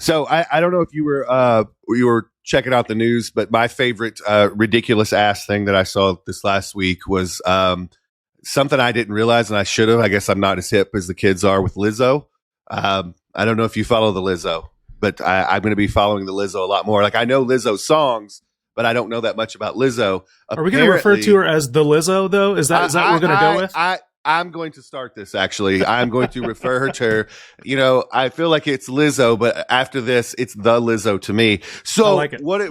So I don't know if you were checking out the news, but my favorite ridiculous ass thing that I saw this last week was something I didn't realize, and I should have. I guess I'm not as hip as the kids are with Lizzo. I don't know if you follow the Lizzo, but I'm going to be following the Lizzo a lot more. Like I know Lizzo's songs, but I don't know that much about Lizzo. Are we going to refer to her as the Lizzo, though? Is that what we're going to go with? I'm going to start this, actually. I'm going to refer her to her. You know, I feel like it's Lizzo, but after this, it's the Lizzo to me. So I like it. what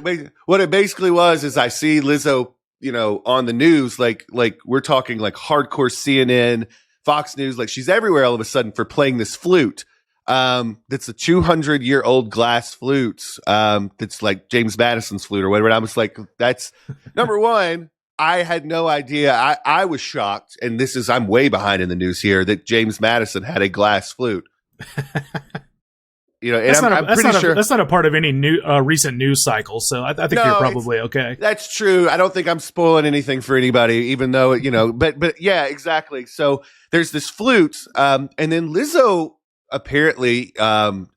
it basically was is I see Lizzo, you know, on the news, like we're talking like hardcore CNN, Fox News, like she's everywhere all of a sudden for playing this flute. That's a 200-year-old glass flute. That's like James Madison's flute or whatever. And I was like, that's number one. I had no idea. I was shocked, and I'm way behind in the news here, that James Madison had a glass flute. You know, and I'm pretty sure that's not a part of any recent news cycle. So I think you're probably okay. That's true. I don't think I'm spoiling anything for anybody, even though, you know, but yeah, exactly. So there's this flute, and then Lizzo apparently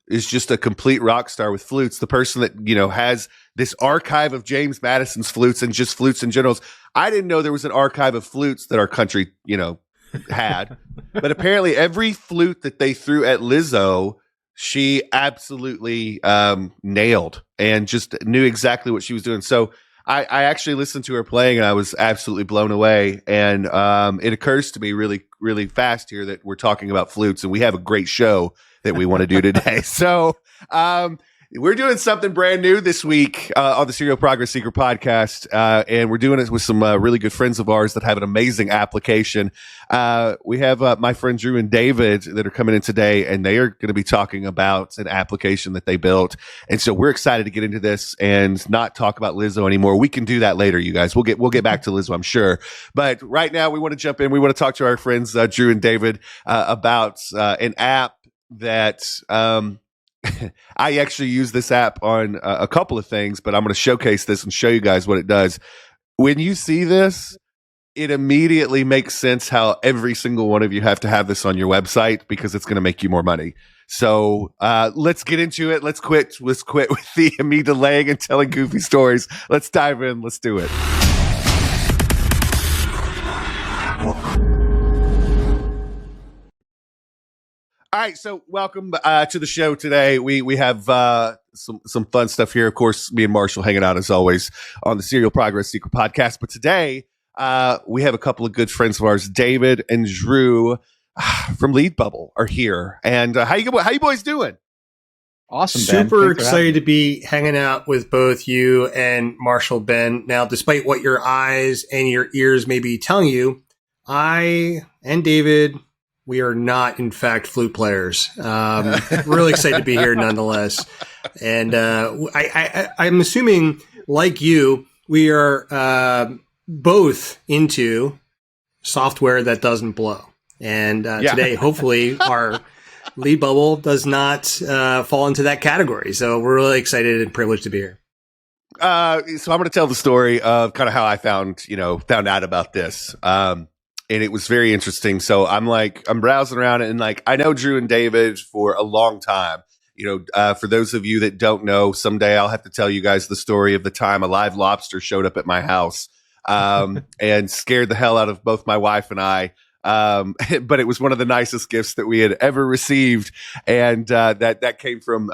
is just a complete rock star with flutes. The person that, you know, has this archive of James Madison's flutes and just flutes in general. I didn't know there was an archive of flutes that our country, you know, had. But apparently every flute that they threw at Lizzo, she absolutely nailed and just knew exactly what she was doing. So I actually listened to her playing, and I was absolutely blown away. And it occurs to me really, really fast here that we're talking about flutes, and we have a great show that we want to do today. So we're doing something brand new this week on the Serial Progress Seeker podcast, and we're doing it with some really good friends of ours that have an amazing application. We have my friend Drew and David that are coming in today, and they are going to be talking about an application that they built. And so we're excited to get into this and not talk about Lizzo anymore. We can do that later, you guys. We'll get back to Lizzo, I'm sure. But right now, we want to jump in. We want to talk to our friends Drew and David about an app that I actually use this app on a couple of things, but I'm going to showcase this and show you guys what it does. When you see this, it immediately makes sense how every single one of you have to have this on your website, because it's going to make you more money. So let's get into it. Let's quit with me delaying and telling goofy stories. Let's dive in. Let's do it. All right, so welcome to the show today. We have some fun stuff here. Of course, me and Marshall hanging out as always on the Serial Progress Seeker podcast. But today we have a couple of good friends of ours, David and Drew from Lead Bubble, are here. And how you boys doing? Awesome, Ben. Super excited to be hanging out with both you and Marshall, Ben. Now, despite what your eyes and your ears may be telling you, I and David, we are not, in fact, flute players. Really excited to be here nonetheless. And I'm assuming, like you, we are both into software that doesn't blow. And today, hopefully, our Lead Bubble does not fall into that category. So we're really excited and privileged to be here. So I'm going to tell the story of kind of how I found out about this. And it was very interesting. So I'm browsing around, and like, I know Drew and David for a long time. You know, for those of you that don't know, someday I'll have to tell you guys the story of the time a live lobster showed up at my house and scared the hell out of both my wife and I. But it was one of the nicest gifts that we had ever received. And that came from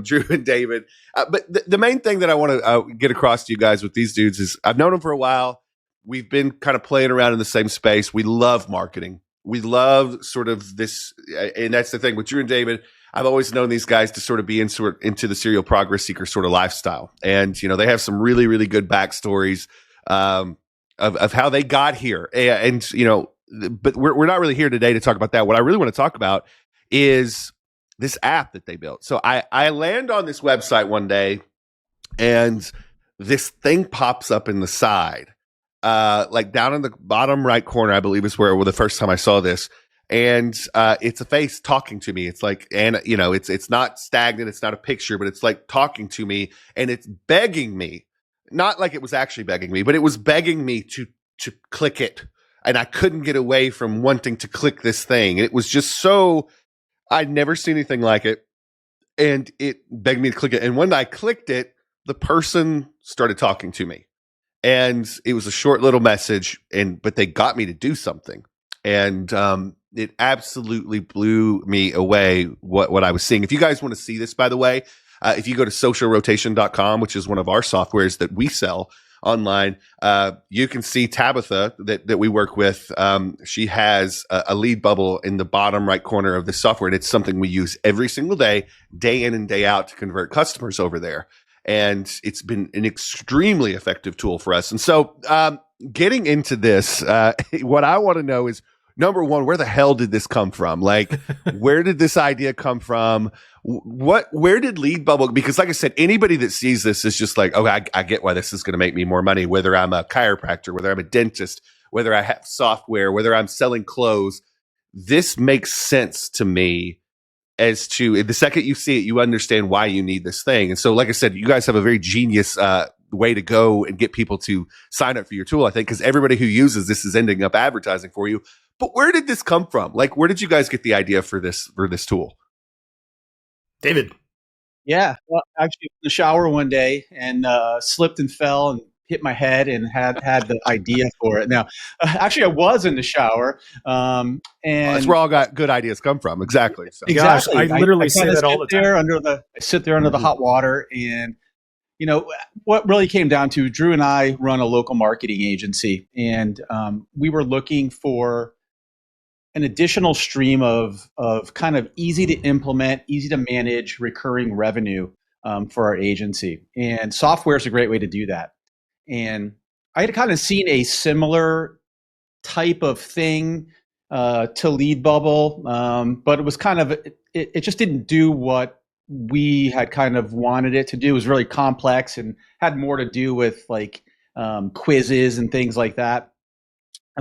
Drew and David. But the main thing that I want to get across to you guys with these dudes is I've known them for a while. We've been kind of playing around in the same space. We love marketing. We love sort of this, and that's the thing with Drew and David. I've always known these guys to sort of be into the Serial Progress Seeker sort of lifestyle. And, you know, they have some really, really good backstories of how they got here. And you know, but we're not really here today to talk about that. What I really want to talk about is this app that they built. So I land on this website one day, and this thing pops up in the side. Like down in the bottom right corner, I believe is where the first time I saw this. And it's a face talking to me. It's like, and you know, it's not stagnant. It's not a picture, but it's like talking to me, and it's begging me, not like it was actually begging me, but it was begging me to click it. And I couldn't get away from wanting to click this thing. And it was just so, I'd never seen anything like it. and it begged me to click it. And when I clicked it, the person started talking to me, and it was a short little message, but they got me to do something. And it absolutely blew me away what I was seeing. If you guys want to see this, by the way, if you go to socialrotation.com, which is one of our softwares that we sell online, you can see Tabitha that we work with. She has a lead bubble in the bottom right corner of the software, and it's something we use every single day in and day out, to convert customers over there. And it's been an extremely effective tool for us. And so getting into this, what I want to know is, number one, where the hell did this come from? Like, where did this idea come from? Where did Lead Bubble? Because like I said, anybody that sees this is just like, oh, I get why this is going to make me more money, whether I'm a chiropractor, whether I'm a dentist, whether I have software, whether I'm selling clothes. This makes sense to me. As to the second you see it, you understand why you need this thing. And so, like I said, you guys have a very genius way to go and get people to sign up for your tool, I think, because everybody who uses this is ending up advertising for you. But where did this come from? Like, where did you guys get the idea for this tool? David. Yeah, well, actually, in the shower one day and slipped and fell and hit my head and had the idea for it. Now, actually, I was in the shower, and that's where all good ideas come from. Exactly. So. Exactly. Gosh, I literally say that all the time. I sit there under the hot water, and what really came down to, Drew and I run a local marketing agency, and we were looking for an additional stream of kind of easy to implement, easy to manage recurring revenue for our agency. And software is a great way to do that. And I had kind of seen a similar type of thing to Lead Bubble, but it was kind of, it just didn't do what we had kind of wanted it to do. It was really complex and had more to do with like quizzes and things like that.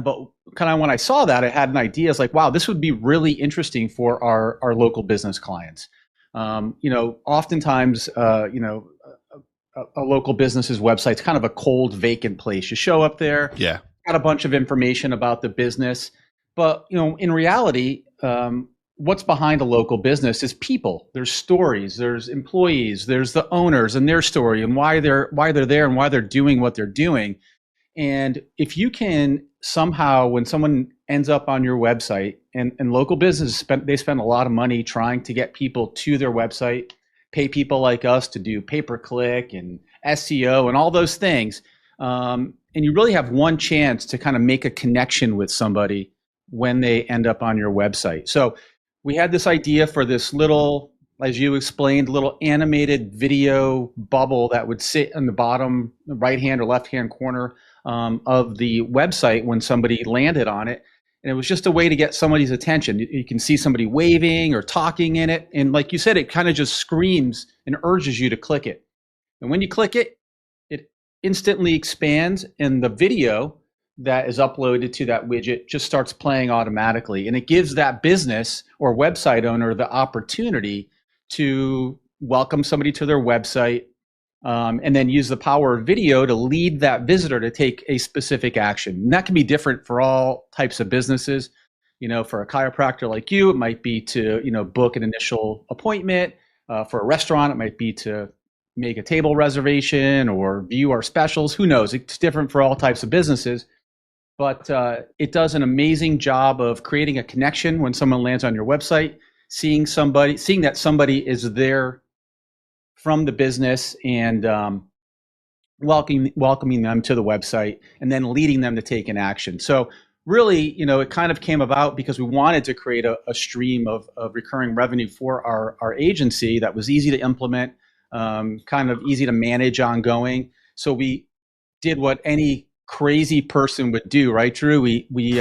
But kind of when I saw that, I had an idea. It's like, wow, this would be really interesting for our local business clients. Oftentimes, a local business's website's kind of a cold, vacant place. You show up there, got a bunch of information about the business, but in reality, what's behind a local business is people. There's stories, there's employees, there's the owners and their story and why they're there and why they're doing what they're doing. And if you can somehow, when someone ends up on your website, and local businesses spend a lot of money trying to get people to their website, pay people like us to do pay-per-click and SEO and all those things. And you really have one chance to kind of make a connection with somebody when they end up on your website. So we had this idea for this little, as you explained, little animated video bubble that would sit on the bottom right-hand or left-hand corner of the website when somebody landed on it. And it was just a way to get somebody's attention. You can see somebody waving or talking in it. And like you said, it kind of just screams and urges you to click it. And when you click it, it instantly expands, and the video that is uploaded to that widget just starts playing automatically. And it gives that business or website owner the opportunity to welcome somebody to their website, and then use the power of video to lead that visitor to take a specific action. And that can be different for all types of businesses. For a chiropractor like you, it might be to, book an initial appointment. For a restaurant, it might be to make a table reservation or view our specials. Who knows? It's different for all types of businesses. But it does an amazing job of creating a connection when someone lands on your website, seeing that somebody is there from the business, and welcoming them to the website, and then leading them to take an action. So really, it kind of came about because we wanted to create a stream of recurring revenue for our agency that was easy to implement, kind of easy to manage ongoing. So we did what any crazy person would do, right, Drew? We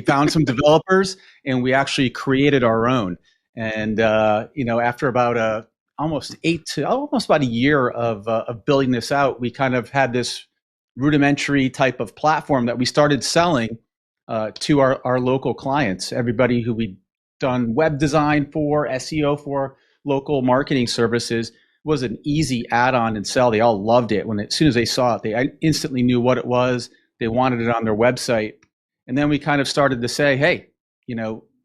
found some developers, and we actually created our own. And after about almost about a year of building this out, we kind of had this rudimentary type of platform that we started selling to our local clients. Everybody who we'd done web design for, SEO for, local marketing services, was an easy add-on and sell. They all loved it. As soon as they saw it, they instantly knew what it was. They wanted it on their website. And then we kind of started to say, hey,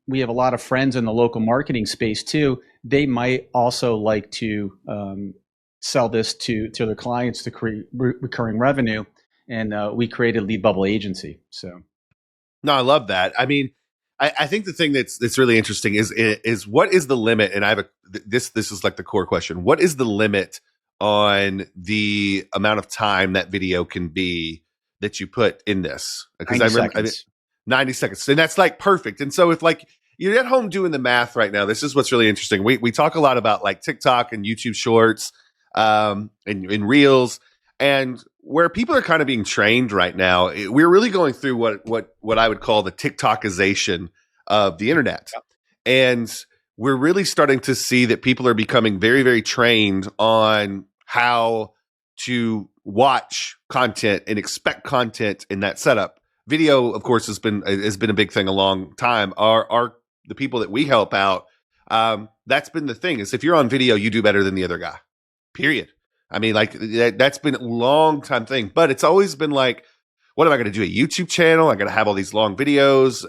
we have a lot of friends in the local marketing space too. they might also like to sell this to their clients to create recurring revenue. And we created Lead Bubble Agency. So, no, I love that. I mean, I think the thing that's really interesting is what is the limit? And I have this is like the core question. What is the limit on the amount of time that video can be that you put in this? Because 90 seconds, and that's like perfect. And so if like you're at home doing the math right now, this is what's really interesting. We talk a lot about like TikTok and YouTube Shorts, and Reels, and where people are kind of being trained right now. We're really going through what I would call the TikTokization of the internet, and we're really starting to see that people are becoming very, very trained on how to watch content and expect content in that setup. Video, of course, has been a big thing a long time. Our the people that we help out, that's been the thing, is if you're on video, you do better than the other guy. Period. I mean, like that's been a long time thing, but it's always been like, what am I going to do? A YouTube channel? I got to have all these long videos.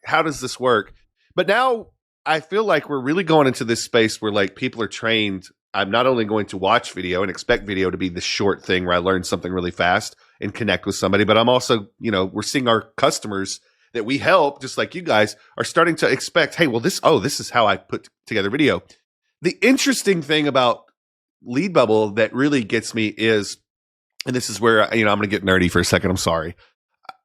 How does this work? But now I feel like we're really going into this space where like people are trained. I'm not only going to watch video and expect video to be the short thing where I learn something really fast and connect with somebody, but I'm also, we're seeing our customers that we help, just like you guys, are starting to expect, hey, well, this is how I put together video. The interesting thing about Lead Bubble that really gets me is, and this is where, I'm going to get nerdy for a second, I'm sorry,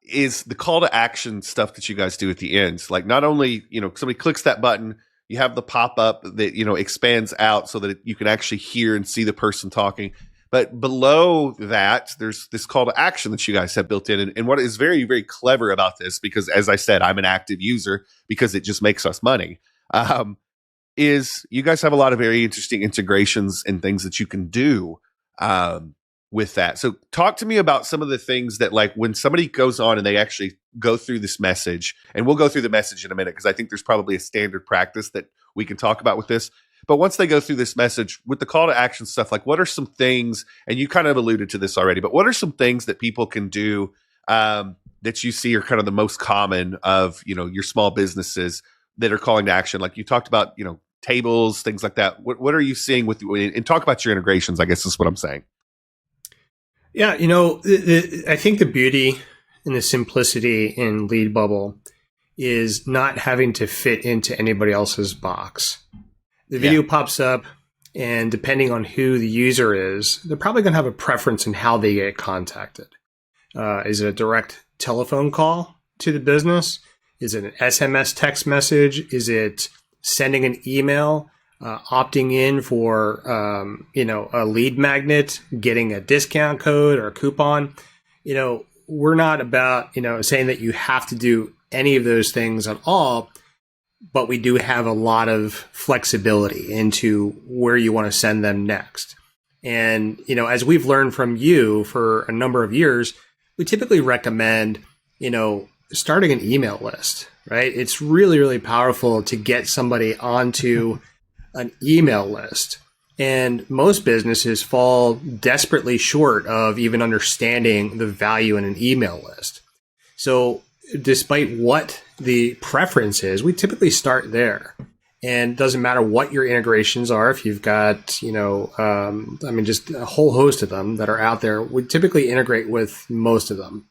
is the call to action stuff that you guys do at the end. Like not only, somebody clicks that button, you have the pop-up that, expands out so that you can actually hear and see the person talking. But below that, there's this call to action that you guys have built in. And what is very, very clever about this, because as I said, I'm an active user because it just makes us money, is you guys have a lot of very interesting integrations and things that you can do with that. So talk to me about some of the things that, like, when somebody goes on and they actually go through this message, and we'll go through the message in a minute, because I think there's probably a standard practice that we can talk about with this. But once they go through this message with the call to action stuff, like what are some things, and you kind of alluded to this already, but what are some things that people can do that you see are kind of the most common of, your small businesses that are calling to action? Like you talked about, tables, things like that. What are you seeing and talk about your integrations, I guess is what I'm saying. Yeah. I think the beauty and the simplicity in Lead Bubble is not having to fit into anybody else's box. The video pops up, and depending on who the user is, they're probably going to have a preference in how they get contacted. Is it a direct telephone call to the business? Is it an SMS text message? Is it sending an email, opting in for, a lead magnet, getting a discount code or a coupon? We're not about, saying that you have to do any of those things at all, but we do have a lot of flexibility into where you want to send them next. And, as we've learned from you for a number of years, we typically recommend, starting an email list, right? It's really, really powerful to get somebody onto an email list. And most businesses fall desperately short of even understanding the value in an email list. So despite what the preference is, we typically start there. And it doesn't matter what your integrations are. If you've got, just a whole host of them that are out there, we typically integrate with most of them.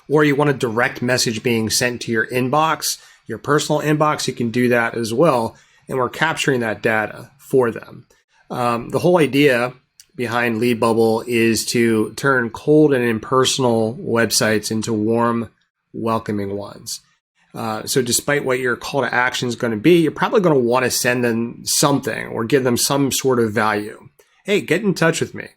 Or you want a direct message being sent to your inbox, your personal inbox, you can do that as well. And we're capturing that data for them. The whole idea behind Lead Bubble is to turn cold and impersonal websites into warm, welcoming ones. So despite what your call to action is going to be, you're probably going to want to send them something or give them some sort of value. Hey, get in touch with me.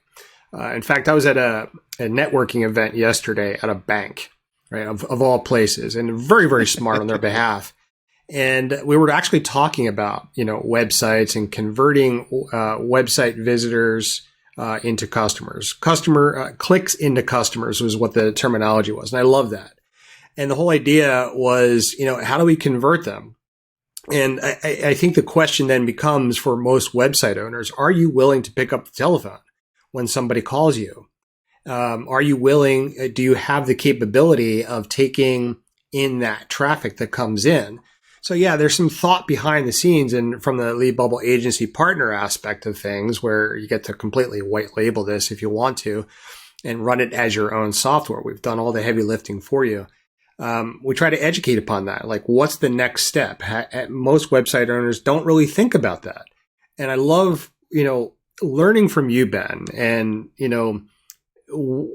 In fact, I was at a networking event yesterday at a bank, right, of all places, and very, very smart on their behalf. And we were actually talking about, websites and converting website visitors into customers. Clicks into customers was what the terminology was. And I love that. And the whole idea was, how do we convert them? And I think the question then becomes for most website owners, are you willing to pick up the telephone when somebody calls you? Are you willing, do you have the capability of taking in that traffic that comes in? So yeah, there's some thought behind the scenes and from the lead bubble agency partner aspect of things where you get to completely white label this if you want to and run it as your own software. We've done all the heavy lifting for you. We try to educate upon that. Like, what's the next step? Most website owners don't really think about that. And I love, learning from you, Ben, and,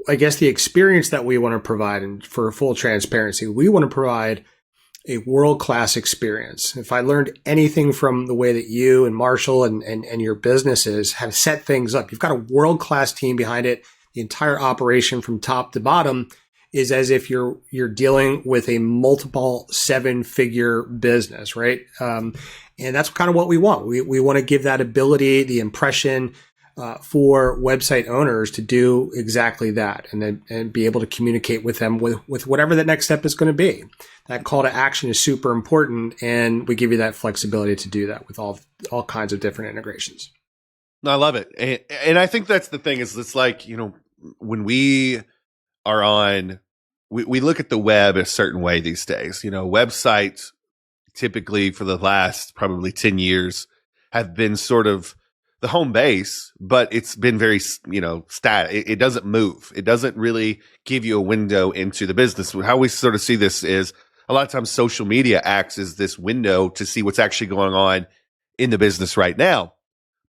I guess the experience that we want to provide, and for full transparency, we want to provide a world-class experience. If I learned anything from the way that you and Marshall and your businesses have set things up, you've got a world-class team behind it. The entire operation from top to bottom is as if you're dealing with a multiple 7-figure business, right? And that's kind of what we want. We want to give that ability, the impression for website owners to do exactly that, and be able to communicate with them with whatever that next step is going to be. That call to action is super important, and we give you that flexibility to do that with all kinds of different integrations. I love it. And I think that's the thing is it's like, when we are on, we look at the web a certain way these days. Websites typically for the last probably 10 years have been sort of the home base, but it's been very, static. It doesn't move. It doesn't really give you a window into the business. How we sort of see this is a lot of times social media acts as this window to see what's actually going on in the business right now.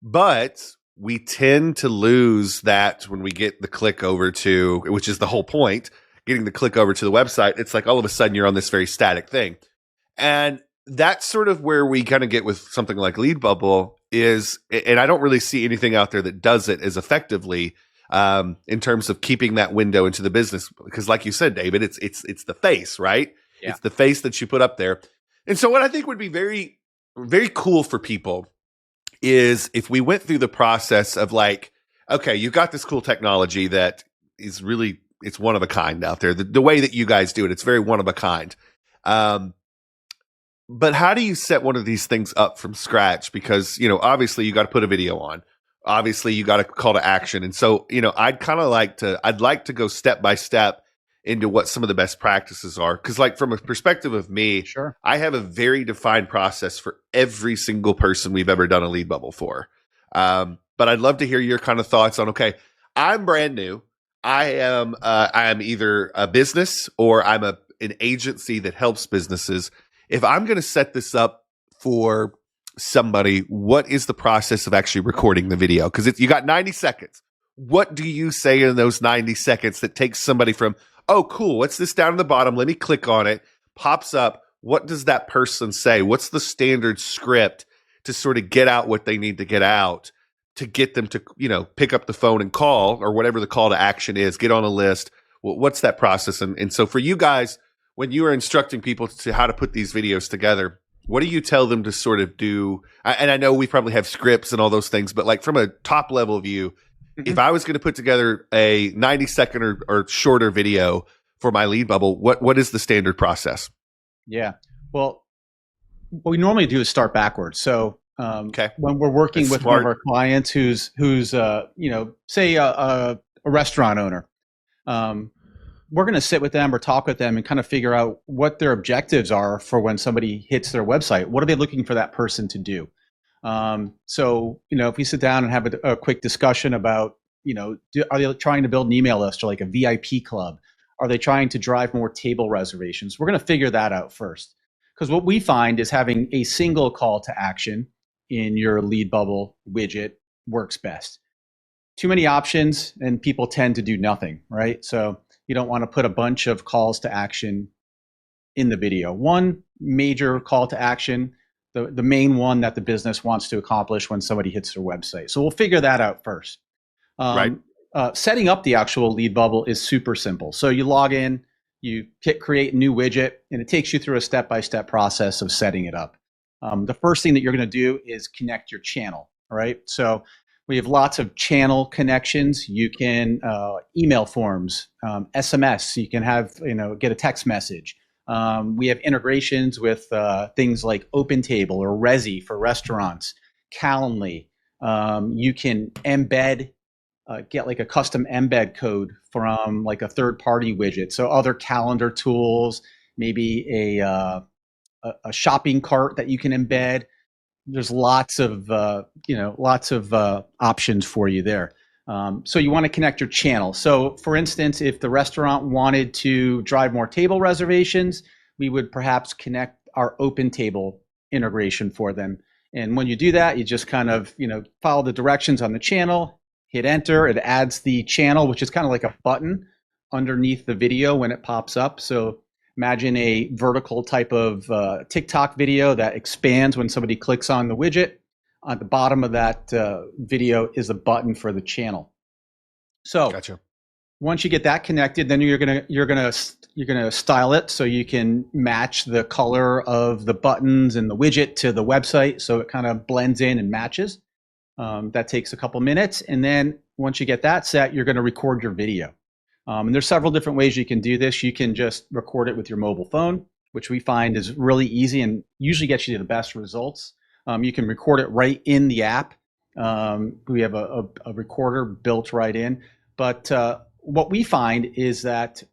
But we tend to lose that when we get the click over to, which is the whole point, getting the click over to the website. It's like all of a sudden you're on this very static thing. And that's sort of where we kind of get with something like Lead Bubble is, and I don't really see anything out there that does it as effectively in terms of keeping that window into the business. Because like you said, David, it's the face, right? Yeah. It's the face that you put up there. And so what I think would be very, very cool for people is if we went through the process of like, okay, you've got this cool technology that is really, it's one of a kind out there. The way that you guys do it, it's very one of a kind. But how do you set one of these things up from scratch? Because, obviously you got to put a video on. Obviously you got a call to action. And so, I'd like to go step by step into what some of the best practices are. Cause like from a perspective of me, sure, I have a very defined process for every single person we've ever done a lead bubble for. But I'd love to hear your kind of thoughts on, okay, I'm brand new. I am either a business or I'm an agency that helps businesses. If I'm going to set this up for somebody, what is the process of actually recording the video? Because you got 90 seconds. What do you say in those 90 seconds that takes somebody from, oh, cool, what's this down at the bottom? Let me click on it. Pops up. What does that person say? What's the standard script to sort of get out what they need to get out to get them to, pick up the phone and call, or whatever the call to action is, get on a list? Well, what's that process? And so for you guys, when you are instructing people to how to put these videos together, what do you tell them to sort of do? And I know we probably have scripts and all those things, but like from a top level view, if I was going to put together a 90-second or shorter video for my lead bubble, what is the standard process? Yeah. Well, what we normally do is start backwards. So when we're working with one of our clients who's say a restaurant owner, we're going to sit with them or talk with them and kind of figure out what their objectives are for when somebody hits their website. What are they looking for that person to do? So, if we sit down and have a quick discussion about, are they trying to build an email list or like a VIP club? Are they trying to drive more table reservations? We're going to figure that out first. Because what we find is having a single call to action in your lead bubble widget works best. Too many options and people tend to do nothing, right? So you don't want to put a bunch of calls to action in the video. One major call to action, the main one that the business wants to accomplish when somebody hits their website. So we'll figure that out first. Right. Setting up the actual lead bubble is super simple. So you log in, you hit create new widget, and it takes you through a step-by-step process of setting it up. The first thing that you're going to do is connect your channel, all right? So we have lots of channel connections. You can email forms, SMS. You can have, get a text message. We have integrations with things like OpenTable or Resi for restaurants, Calendly. You can embed, get like a custom embed code from like a third-party widget. So other calendar tools, maybe a a shopping cart that you can embed. There's lots of options for you there. So you want to connect your channel. So for instance, if the restaurant wanted to drive more table reservations, we would perhaps connect our open table integration for them. And when you do that, you just kind of, follow the directions on the channel, hit enter. It adds the channel, which is kind of like a button underneath the video when it pops up. So imagine a vertical type of TikTok video that expands when somebody clicks on the widget. At the bottom of that video is a button for the channel. So gotcha. Once you get that connected, then you're gonna style it so you can match the color of the buttons and the widget to the website, so it kind of blends in and matches. That takes a couple minutes, and then once you get that set, you're going to record your video. And there's several different ways you can do this. You can just record it with your mobile phone, which we find is really easy and usually gets you the best results. You can record it right in the app. We have a recorder built right in. But what we find is that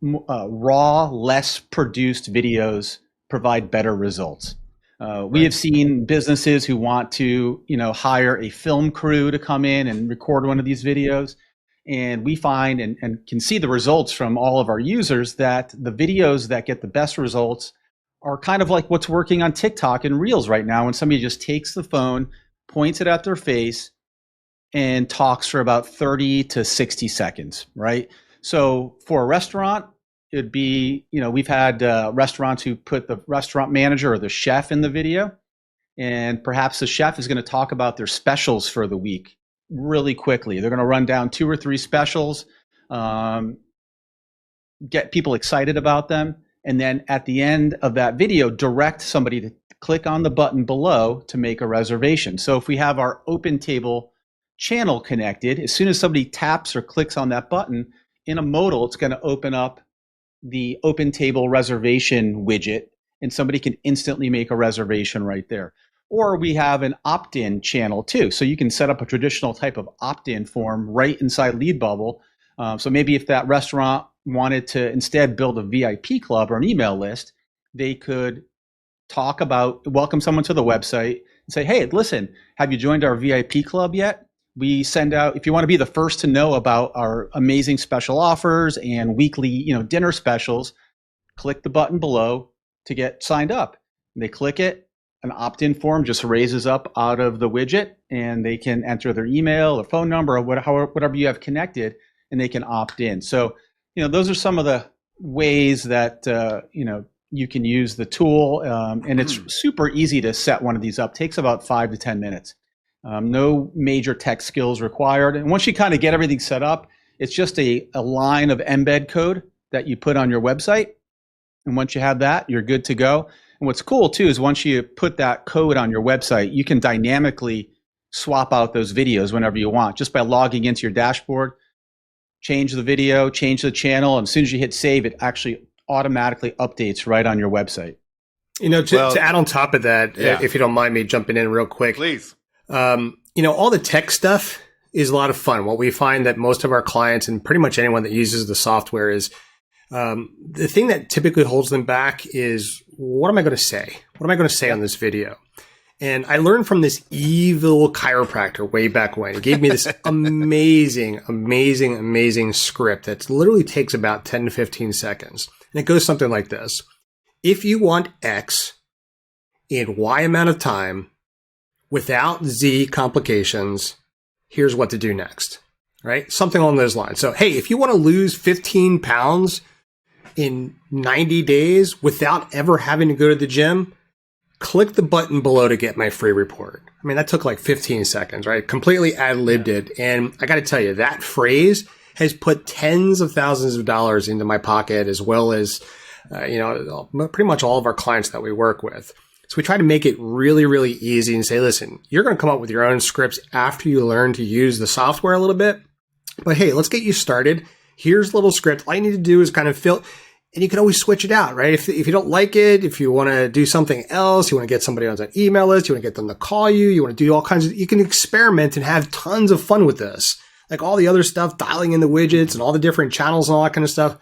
raw, less produced videos provide better results. We have seen businesses who want to, hire a film crew to come in and record one of these videos. And we find and can see the results from all of our users that the videos that get the best results are kind of like what's working on TikTok and Reels right now, when somebody just takes the phone, points it at their face, and talks for about 30 to 60 seconds, right? So for a restaurant, it'd be, we've had restaurants who put the restaurant manager or the chef in the video, and perhaps the chef is going to talk about their specials for the week really quickly. They're going to run down 2 or 3 specials, get people excited about them, and then at the end of that video, direct somebody to click on the button below to make a reservation. So if we have our open table channel connected, as soon as somebody taps or clicks on that button, in a modal, it's going to open up the open table reservation widget, and somebody can instantly make a reservation right there. Or we have an opt-in channel too. So you can set up a traditional type of opt-in form right inside LeadBubble. So maybe if that restaurant wanted to instead build a VIP club or an email list, they could welcome someone to the website and say, hey, listen, have you joined our VIP club yet? We send out, if you want to be the first to know about our amazing special offers and weekly, dinner specials, click the button below to get signed up. And they click it, an opt-in form just raises up out of the widget, and they can enter their email or phone number or whatever you have connected, and they can opt in. So, those are some of the ways that, you can use the tool, and it's super easy to set one of these up. Takes about 5 to 10 minutes. No major tech skills required. And once you kind of get everything set up, it's just a line of embed code that you put on your website. And once you have that, you're good to go. And what's cool too is once you put that code on your website, you can dynamically swap out those videos whenever you want, just by logging into your dashboard, change the video, change the channel, and as soon as you hit save, it actually automatically updates right on your website. To add on top of that, if you don't mind me jumping in real quick. Please. All the tech stuff is a lot of fun. What we find that most of our clients and pretty much anyone that uses the software is the thing that typically holds them back is, what am I going to say? What am I going to say on this video? And I learned from this evil chiropractor way back when. He gave me this amazing script that literally takes about 10 to 15 seconds. And it goes something like this. If you want X in Y amount of time without Z complications, here's what to do next, right? Something along those lines. So, hey, if you want to lose 15 pounds in 90 days without ever having to go to the gym, click the button below to get my free report. I mean, that took like 15 seconds, right? Completely ad-libbed it. And I got to tell you, that phrase has put tens of thousands of dollars into my pocket, as well as, pretty much all of our clients that we work with. So we try to make it really, really easy and say, listen, you're going to come up with your own scripts after you learn to use the software a little bit. But hey, let's get you started. Here's a little script. All you need to do is kind of fill, and you can always switch it out, right? If you don't like it, if you want to do something else, you want to get somebody on that email list, you want to get them to call you, you want to do all kinds of, you can experiment and have tons of fun with this. Like all the other stuff, dialing in the widgets and all the different channels and all that kind of stuff.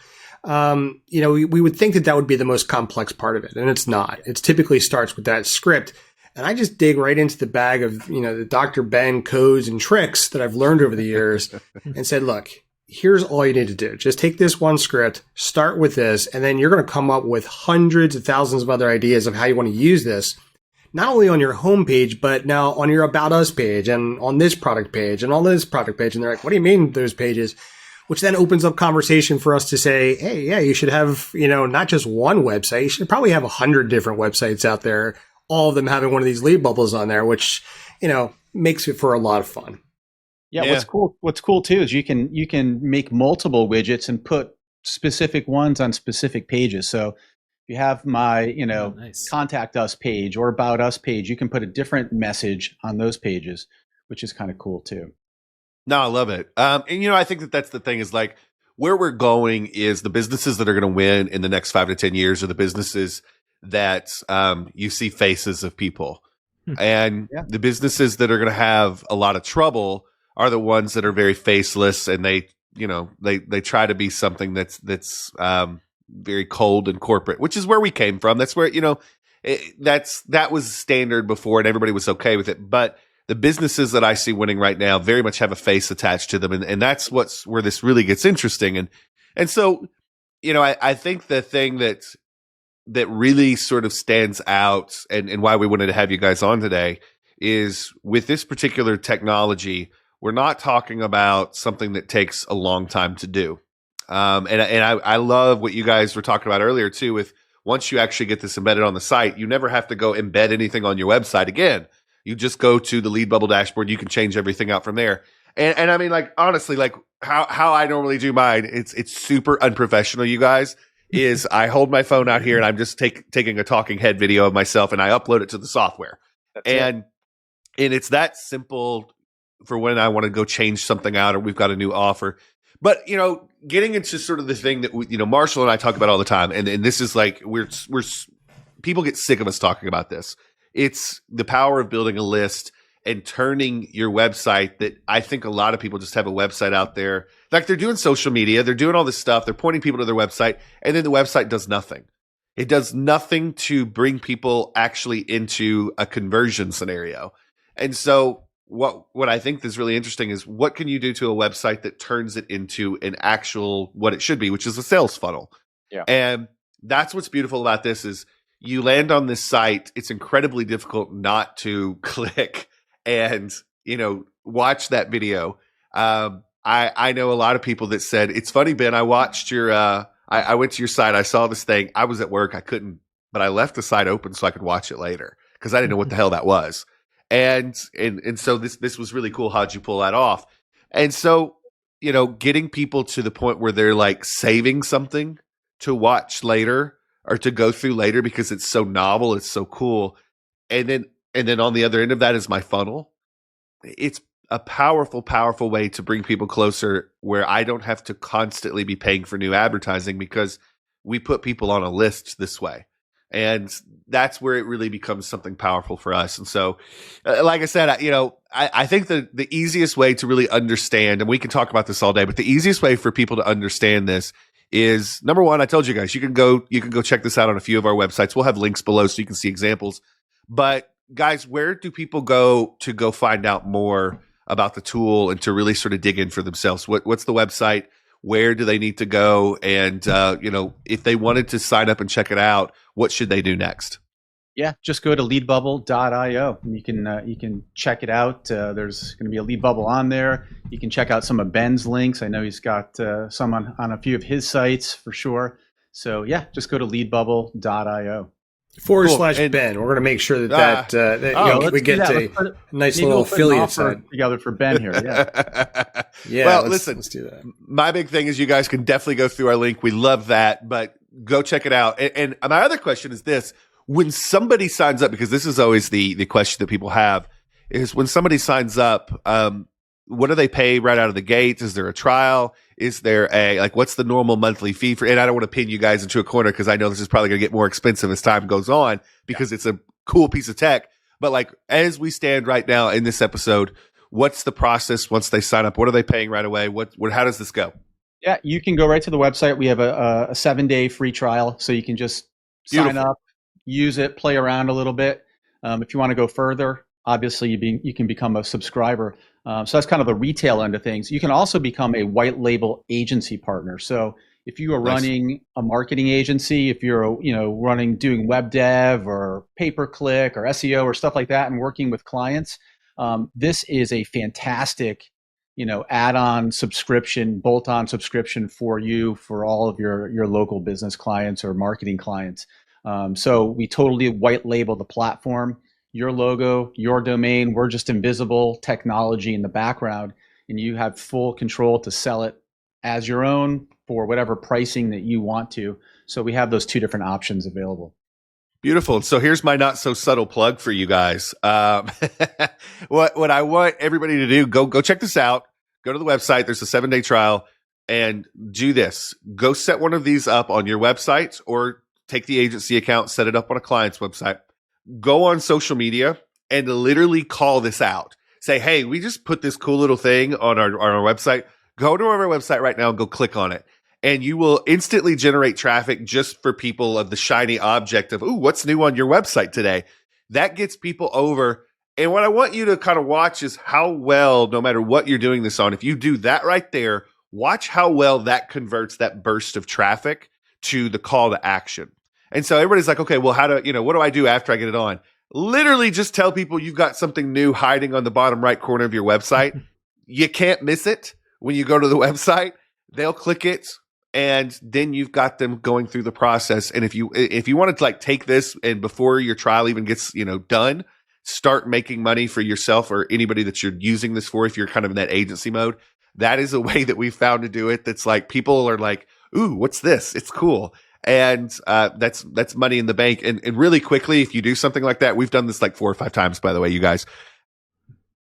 we would think that would be the most complex part of it, and it's not. It typically starts with that script. And I just dig right into the bag of, the Dr. Ben codes and tricks that I've learned over the years and said, look, here's all you need to do. Just take this one script, start with this, and then you're going to come up with hundreds of thousands of other ideas of how you want to use this, not only on your homepage, but now on your About Us page and on this product page and on this product page. And they're like, what do you mean those pages? Which then opens up conversation for us to say, hey, yeah, you should have, not just one website. You should probably have 100 different websites out there, all of them having one of these lead bubbles on there, which, makes it for a lot of fun. Yeah. What's cool too is you can make multiple widgets and put specific ones on specific pages. So if you have my, nice. Contact us page or About Us page, you can put a different message on those pages, which is kind of cool too. No, I love it. And I think that's the thing is like where we're going is the businesses that are going to win in the next 5 to 10 years are the businesses that you see faces of people. And the businesses that are going to have a lot of trouble are the ones that are very faceless, and they try to be something that's very cold and corporate, which is where we came from. That's where, that was standard before and everybody was okay with it. But the businesses that I see winning right now very much have a face attached to them. And that's where this really gets interesting. And so, I think the thing that really sort of stands out and why we wanted to have you guys on today is with this particular technology, we're not talking about something that takes a long time to do. And I love what you guys were talking about earlier too, with once you actually get this embedded on the site, you never have to go embed anything on your website again. You just go to the lead bubble dashboard. You can change everything out from there. And I mean, like, honestly, like how I normally do mine, it's super unprofessional, you guys. Is I hold my phone out here and I'm just taking a talking head video of myself and I upload it to the software. And it's that simple for when I want to go change something out or we've got a new offer. But, getting into sort of the thing that, Marshall and I talk about all the time. And this is like, we're people get sick of us talking about this. It's the power of building a list and turning your website that I think a lot of people just have a website out there. Like they're doing social media, they're doing all this stuff, they're pointing people to their website, and then the website does nothing. It does nothing to bring people actually into a conversion scenario. And so what I think is really interesting is what can you do to a website that turns it into an actual, what it should be, which is a sales funnel. Yeah. And that's what's beautiful about this is you land on this site. It's incredibly difficult not to click and, watch that video. I know a lot of people that said, it's funny, Ben, I watched your, I went to your site. I saw this thing. I was at work. I couldn't, but I left the site open so I could watch it later because I didn't know what the hell that was. And so this was really cool. How'd you pull that off? And so, getting people to the point where they're like saving something to watch later or to go through later because it's so novel. It's so cool. And then on the other end of that is my funnel. It's a powerful, powerful way to bring people closer where I don't have to constantly be paying for new advertising because we put people on a list this way. And that's where it really becomes something powerful for us. And so, like I said, I think the easiest way to really understand, and we can talk about this all day, but the easiest way for people to understand this is, number one, I told you guys, you can go check this out on a few of our websites. We'll have links below so you can see examples. But guys, where do people go to go find out more about the tool and to really sort of dig in for themselves? What's the website? Where do they need to go? And, if they wanted to sign up and check it out, what should they do next? Yeah, just go to leadbubble.io. You can check it out. There's going to be a lead bubble on there. You can check out some of Ben's links. I know he's got some on a few of his sites for sure. So yeah, just go to leadbubble.io. /Ben. We're going to make sure that we get a nice little affiliate side together for Ben here. Yeah. Yeah. Well, let's listen, do that. My big thing is you guys can definitely go through our link. We love that, but go check it out. And my other question is this: when somebody signs up, because this is always the question that people have, is when somebody signs up, what do they pay right out of the gate? Is there a trial? Is there what's the normal monthly fee for? And I don't want to pin you guys into a corner because I know this is probably going to get more expensive as time goes on because it's a cool piece of tech. But as we stand right now in this episode, what's the process once they sign up? What are they paying right away? How does this go? Yeah, you can go right to the website. We have a 7-day free trial, so you can just sign up, use it, play around a little bit. If you want to go further, obviously you can become a subscriber. So that's kind of the retail end of things. You can also become a white label agency partner. So if you are running a marketing agency, if you're doing web dev or pay-per-click or SEO or stuff like that, and working with clients, this is a fantastic add-on subscription, bolt-on subscription for you, for all of your local business clients or marketing clients. So we totally white label the platform, your logo, your domain. We're just invisible technology in the background, and you have full control to sell it as your own for whatever pricing that you want to. So we have those two different options available. Beautiful. So here's my not so subtle plug for you guys. What I want everybody to do, go check this out. Go to the website. There's a 7-day trial, and do this. Go set one of these up on your website, or take the agency account, set it up on a client's website. Go on social media and literally call this out. Say, hey, we just put this cool little thing on our website. Go to our website right now and go click on it. And you will instantly generate traffic just for people of the shiny object of, ooh, what's new on your website today? That gets people over. And what I want you to kind of watch is how well, no matter what you're doing this on, if you do that right there, watch how well that converts that burst of traffic to the call to action. And so everybody's like, okay, well, what do I do after I get it on? Literally just tell people you've got something new hiding on the bottom right corner of your website. You can't miss it when you go to the website. They'll click it, and then you've got them going through the process. And if you wanted to take this, and before your trial even gets done, start making money for yourself or anybody that you're using this for, if you're kind of in that agency mode, that is a way that we've found to do it. That's like, people are like, ooh, what's this? It's cool. And that's money in the bank. And really quickly, if you do something like that, we've done this 4 or 5 times, by the way, you guys.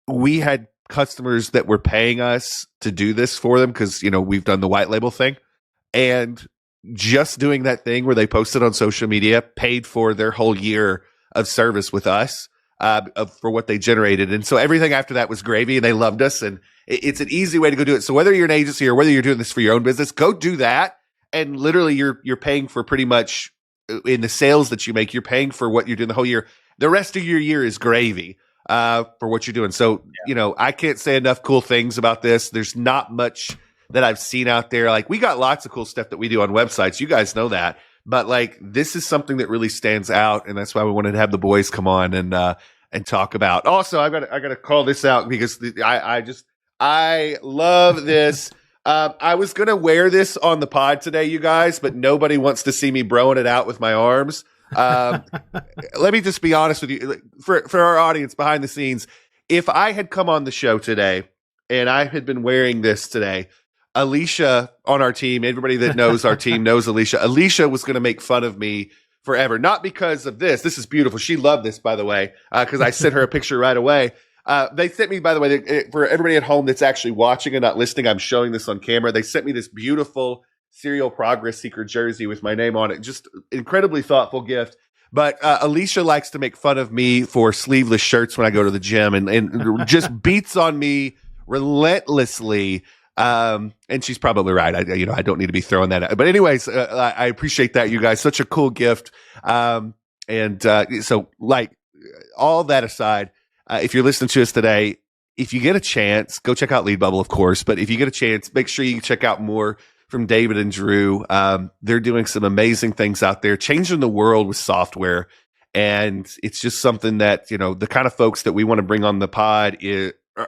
We had customers that were paying us to do this for them because, we've done the white label thing. And just doing that thing where they posted on social media paid for their whole year of service with us for what they generated. And so everything after that was gravy, and they loved us. And it's an easy way to go do it. So whether you're an agency or whether you're doing this for your own business, go do that. And literally you're paying for pretty much, in the sales that you make, you're paying for what you're doing the whole year. The rest of your year is gravy for what you're doing. So, I can't say enough cool things about this. There's not much that I've seen out there. We got lots of cool stuff that we do on websites. You guys know that. But this is something that really stands out. And that's why we wanted to have the boys come on and talk about. Also, I got to call this out because I love this. I was going to wear this on the pod today, you guys, but nobody wants to see me broing it out with my arms. Let me just be honest with you. For our audience behind the scenes, if I had come on the show today and I had been wearing this today, Alicia on our team, everybody that knows our team knows Alicia. Alicia was going to make fun of me forever. Not because of this. This is beautiful. She loved this, by the way, because I sent her a picture right away. They sent me, by the way, for everybody at home that's actually watching and not listening, I'm showing this on camera. They sent me this beautiful Serial Progress Seeker jersey with my name on it. Just incredibly thoughtful gift. But Alicia likes to make fun of me for sleeveless shirts when I go to the gym, and just beats on me relentlessly. And she's probably right. I don't need to be throwing that out. But anyways, I appreciate that, you guys. Such a cool gift. So all that aside, if you're listening to us today, if you get a chance, go check out Lead Bubble, of course. But if you get a chance, make sure you check out more from David and Drew. They're doing some amazing things out there, changing the world with software. And it's just something that, the kind of folks that we want to bring on the pod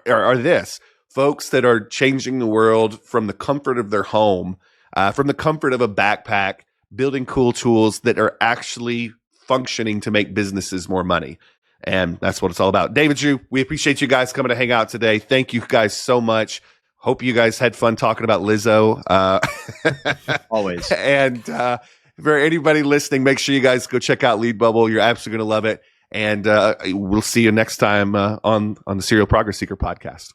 are this. Folks that are changing the world from the comfort of their home, from the comfort of a backpack, building cool tools that are actually functioning to make businesses more money. And that's what it's all about. David, Drew, we appreciate you guys coming to hang out today. Thank you guys so much. Hope you guys had fun talking about Lizzo. Always. And for anybody listening, make sure you guys go check out Lead Bubble. You're absolutely going to love it. And we'll see you next time on the Serial Progress Seeker podcast.